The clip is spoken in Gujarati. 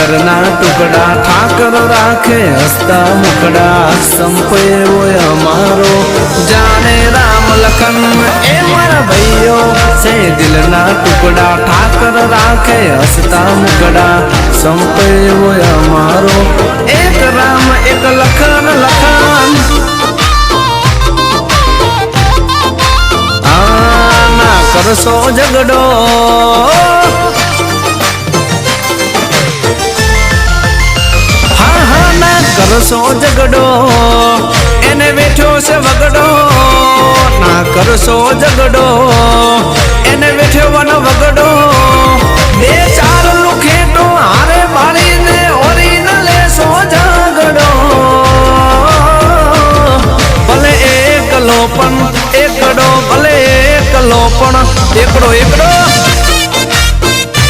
જીગરના ટુકડા ઠાકર રાખે હસતા મુકડા સંપે હોય અમારો જાણે રામ લખન એ મારા ભાઈઓ છે દિલના ટુકડા ઠાકર રાખે હસતા મુકડા સંપે હોય અમારો એક રામ એક લખન લખન ના કરશો ઝઘડો કરશો ઝઘડો એને બેઠો છે વગડો ના કરશો ઝઘડો એને બેઠો વગડો